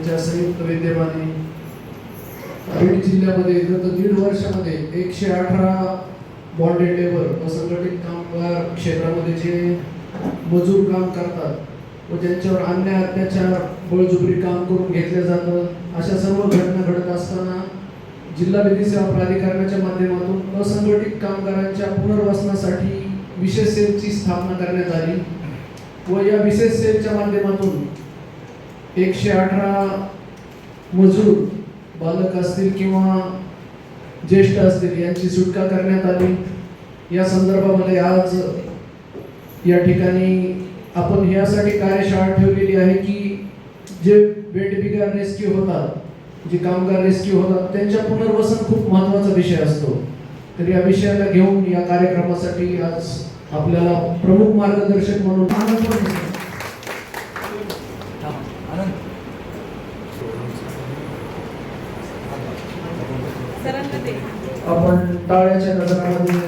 यांच्या संयुक्त विद्यमाने बीड जिल्ह्यामध्ये गत 1.5 वर्षामध्ये 118 बॉन्डेड लेबर असंघटित कामगार क्षेत्रामध्ये जे मजूर काम करतात व ज्यांच्यावर अन्याय अत्याचार बळजबरी काम करून घेतलं जातं, अशा सर्व घटना घडत असताना जिल्हा विधी सेवा प्राधिकरणाच्या माध्यमातून असंघटित कामगारांच्या पुनर्वसनासाठी विशेष सेलची स्थापना करण्यात आली व या विशेष सेलच्या माध्यमातून 118 मजूर बालक असतील किंवा ज्येष्ठ असतील यांची सुटका करण्यात आली। या संदर्भामध्ये आज या ठिकाणी आपण यासाठी कार्यशाळा ठेवलेली आहे की जे बेडबिगार रेस्क्यू होतात, जे कामगार रेस्क्यू होतात, त्यांच्या पुनर्वसन खूप महत्त्वाचा विषय असतो। तर या विषयाला घेऊन या कार्यक्रमासाठी आज आपल्याला प्रमुख मार्गदर्शक म्हणून आपण टाळ्याच्या गजरामध्ये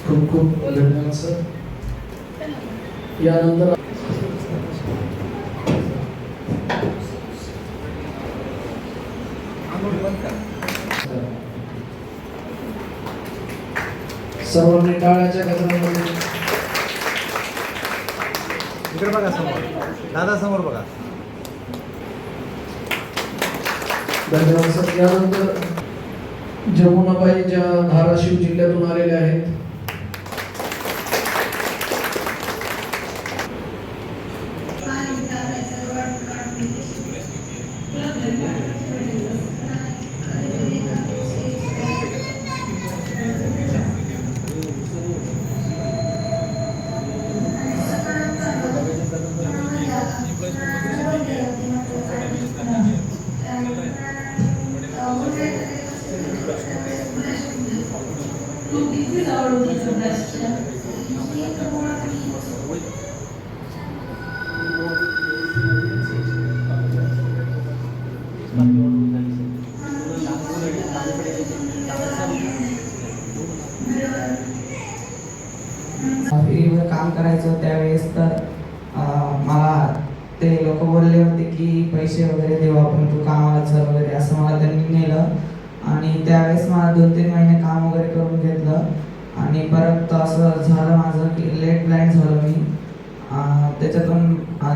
खूप खूप धन्यवाद सर। यानंतर सर्वांनी टाळ्याच्या गजरामध्ये इकडे बघा समोर, दादा समोर बघा। धन्यवाद सर। यानंतर जमुनाबाई ज्या धाराशिव जिल्ह्यातून आलेल्या आहेत, काम करायचं त्यावेळेस तर मला ते लोक बोलले होते की पैसे वगैरे देऊ आपण, तू कामाला चल वगैरे, असं मला त्यांनी नेलं आणि त्यावेळेस मला 2-3 महिने काम वगैरे करून घेतलं आणि परत असं झालं माझं की लेट ब्लाइंड झालो मी। त्याच्यातून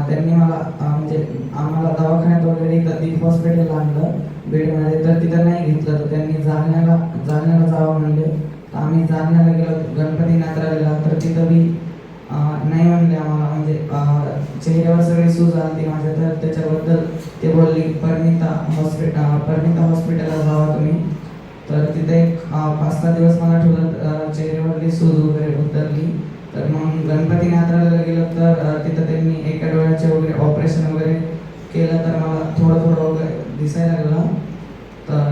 त्यांनी मला म्हणजे आम्हाला दवाखान्यात वगैरे दीप हॉस्पिटलला आणलं बीडमध्ये, तर तिथं नाही घेतलं, तर त्यांनी जालन्याला जावं म्हणले, तर आम्ही जालन्याला गेलो गणपती नात्राला, तर तिथं बी नाही म्हणले आम्हाला, म्हणजे चेहऱ्यावर सगळी सूज आली माझ्या, तर त्याच्याबद्दल ते बोलले परिणिता हॉस्पिटलला जावा तुम्ही। तर तिथे एक 5-6 दिवस मला ठेवलं, चेहऱ्यावरली सूज वगैरे उतरली, तर मग गणपती नात्राला गेलो, तर तिथं त्यांनी एका डोळ्याचे वगैरे ऑपरेशन वगैरे केलं, तर मला थोडं वगैरे दिसायला लागलं। तर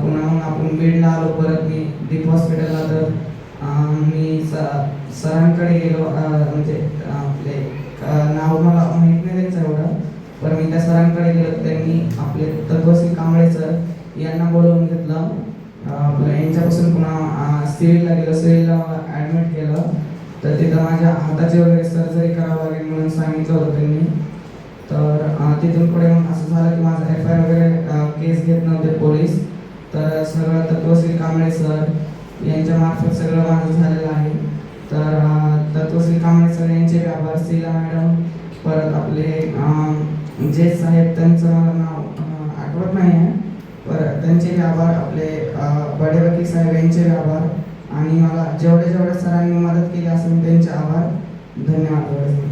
पुन्हा मग आपण बीडला आलो परत मी दीप हॉस्पिटलला, तर मी सरांकडे गेलो, म्हणजे आपले नाव मला माहीत नाही त्यांचं एवढं, पण मी त्या सरांकडे गेलो, त्यांनी आपले तत्वश्री कांबळे सर यांना बोलवून घेतलं, आपलं यांच्यापासून पुन्हा सिव्हिलला गेलो, सिव्हिलला मला ॲडमिट केलं, तर तिथं माझ्या हाताची वगैरे सर्जरी करावं लागेल म्हणून सांगितलं होतं त्यांनी। तर तिथून पुढे मग असं झालं की माझा FIR वगैरे केस घेत नव्हते पोलीस, तर सगळं तत्वश्री कांबळे सर यांच्या मार्फत सगळं माझं झालेलं आहे। तर तत्वश्री कांबळे सर यांचे व्यापार, शीला मॅडम, परत आपले जे साहेब, त्यांचं मला नाव आठवत नाही आहे, परत त्यांचे व्यापार, आपले बडे वकील साहेब यांचे व्यापार, आणि मला जेवढे सरांनी मदत केली असेल त्यांचे आभार, धन्यवाद।